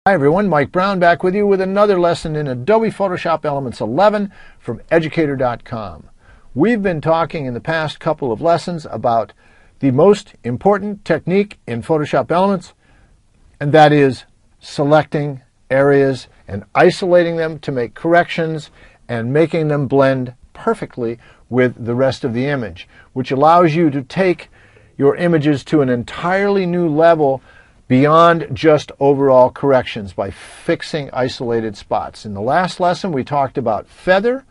Hi everyone, Mike Brown back with you with another lesson in Adobe Photoshop Elements 11 from Educator.com. We've been talking in the past couple of lessons about the most important technique in Photoshop Elements, and that is selecting areas and isolating them to make corrections and making them blend perfectly with the rest of the image, which allows you to take your images to an entirely new level beyond just overall corrections by fixing isolated spots. In the last lesson, we talked about feather,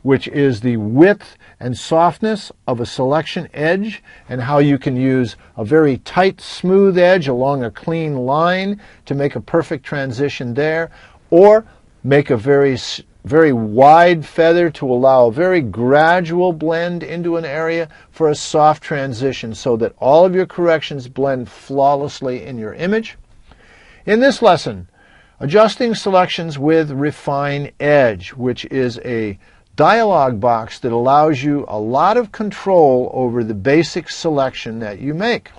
which is the width and softness of a selection edge, and how you can use a very tight, smooth edge along a clean line to make a perfect transition there, or make a very wide feather to allow a very gradual blend into an area for a soft transition so that all of your corrections blend flawlessly in your image. In this lesson, adjusting selections with Refine Edge, which is a dialog box that allows you a lot of control over the basic selection that you make.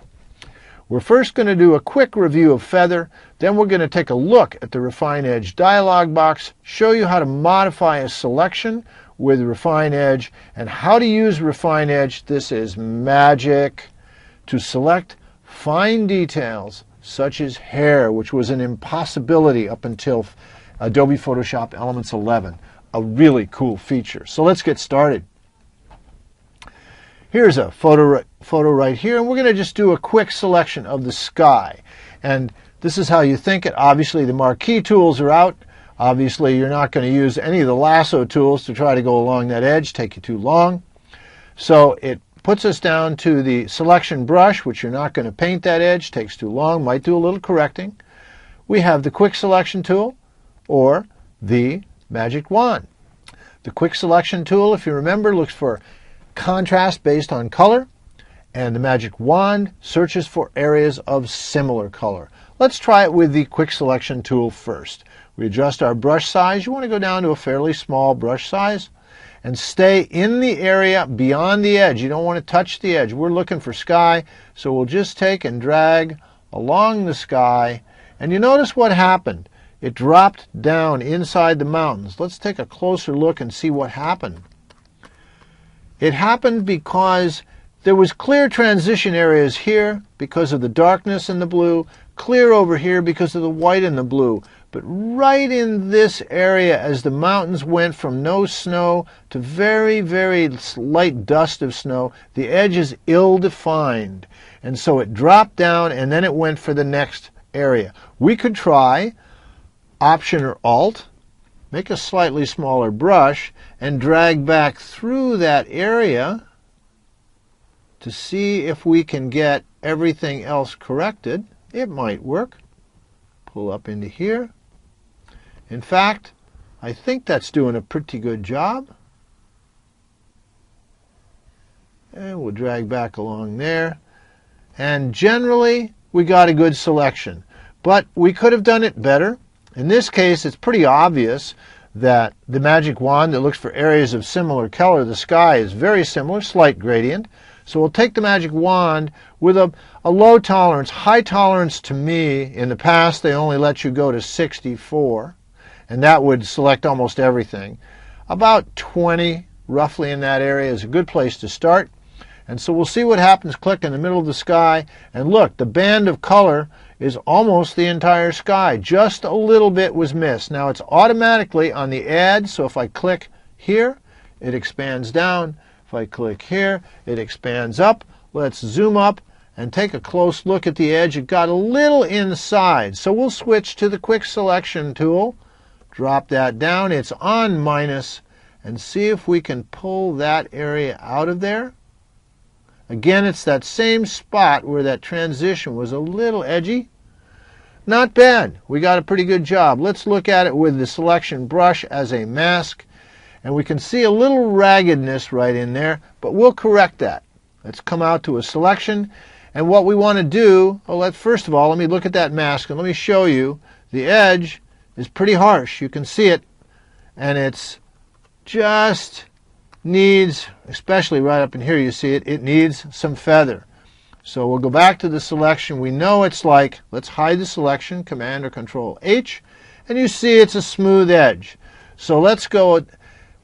We're first going to do a quick review of feather, then we're going to take a look at the Refine Edge dialog box, show you how to modify a selection with Refine Edge, and how to use Refine Edge. This is magic to select fine details such as hair, which was an impossibility up until Adobe Photoshop Elements 11. A really cool feature. So let's get started. Here's a photo right here, and we're going to just do a quick selection of the sky. And this is how you think it. Obviously, the marquee tools are out. Obviously, you're not going to use any of the lasso tools to try to go along that edge. Take you too long. So it puts us down to the selection brush, which you're not going to paint that edge. Takes too long. Might do a little correcting. We have the quick selection tool or the magic wand. The quick selection tool, if you remember, looks for contrast based on color, and the magic wand searches for areas of similar color. Let's try it with the quick selection tool first. We adjust our brush size. You want to go down to a fairly small brush size and stay in the area beyond the edge. You don't want to touch the edge. We're looking for sky, so we'll just take and drag along the sky, and you notice what happened. It dropped down inside the mountains. Let's take a closer look and see what happened. It happened because there was clear transition areas here because of the darkness in the blue, clear over here because of the white in the blue. But right in this area, as the mountains went from no snow to very, very light dust of snow, the edge is ill-defined. And so it dropped down and then it went for the next area. We could try Option or Alt, make a slightly smaller brush, and drag back through that area to see if we can get everything else corrected. It might work. Pull up into here. In fact, I think that's doing a pretty good job. And we'll drag back along there. And generally, we got a good selection. But we could have done it better. In this case, it's pretty obvious that the magic wand that looks for areas of similar color, the sky, is very similar, slight gradient. So we'll take the magic wand with a low tolerance. High tolerance, to me, in the past, they only let you go to 64, and that would select almost everything. About 20, roughly, in that area is a good place to start. And so we'll see what happens. Click in the middle of the sky, and look, the band of color is almost the entire sky. Just a little bit was missed. Now it's automatically on the add, so if I click here, it expands down. If I click here, it expands up. Let's zoom up and take a close look at the edge. It got a little inside, so we'll switch to the quick selection tool. Drop that down. It's on minus, and see if we can pull that area out of there. Again, it's that same spot where that transition was a little edgy. Not bad. We got a pretty good job. Let's look at it with the selection brush as a mask. And we can see a little raggedness right in there, but we'll correct that. Let's come out to a selection. And what we want to do, first of all, let me look at that mask and let me show you. The edge is pretty harsh. You can see it. And it's just needs, especially right up in here, you see it, it needs some feather. So we'll go back to the selection. We know it's like, let's hide the selection, Command or Control H, and you see it's a smooth edge. So let's go,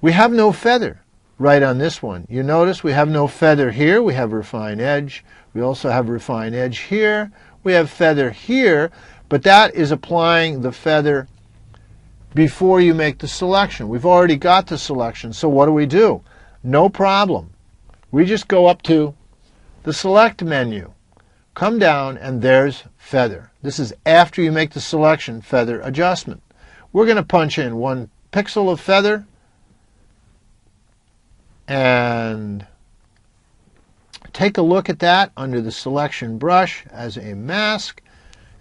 we have no feather right on this one. You notice we have no feather here. We have refine edge. We also have refine edge here. We have feather here, but that is applying the feather before you make the selection. We've already got the selection, so what do? No problem. We just go up to the Select menu, come down, and there's feather. This is after you make the selection, feather adjustment. We're going to punch in 1 pixel of feather and take a look at that under the selection brush as a mask,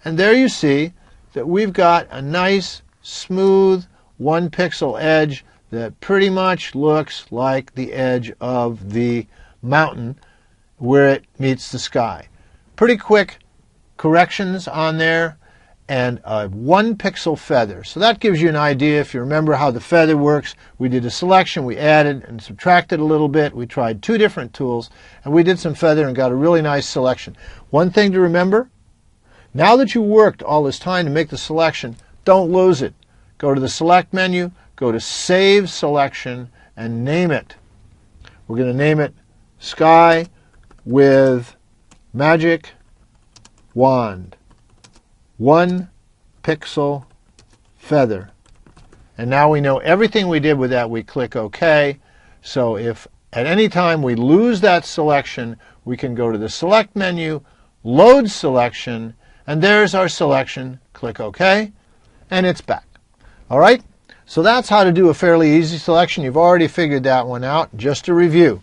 and there you see that we've got a nice smooth 1 pixel edge that pretty much looks like the edge of the mountain where it meets the sky. Pretty quick corrections on there, and a 1 pixel feather. So that gives you an idea. If you remember how the feather works, we did a selection, we added and subtracted a little bit, we tried 2 different tools, and we did some feather and got a really nice selection. One thing to remember, now that you worked all this time to make the selection, don't lose it. Go to the Select menu, go to Save Selection, and name it. We're going to name it Sky with Magic Wand. 1 pixel feather. And now we know everything we did with that. We click OK. So if at any time we lose that selection, we can go to the Select menu, Load Selection, and there's our selection. Click OK, and it's back. All right? So that's how to do a fairly easy selection. You've already figured that one out. Just to review.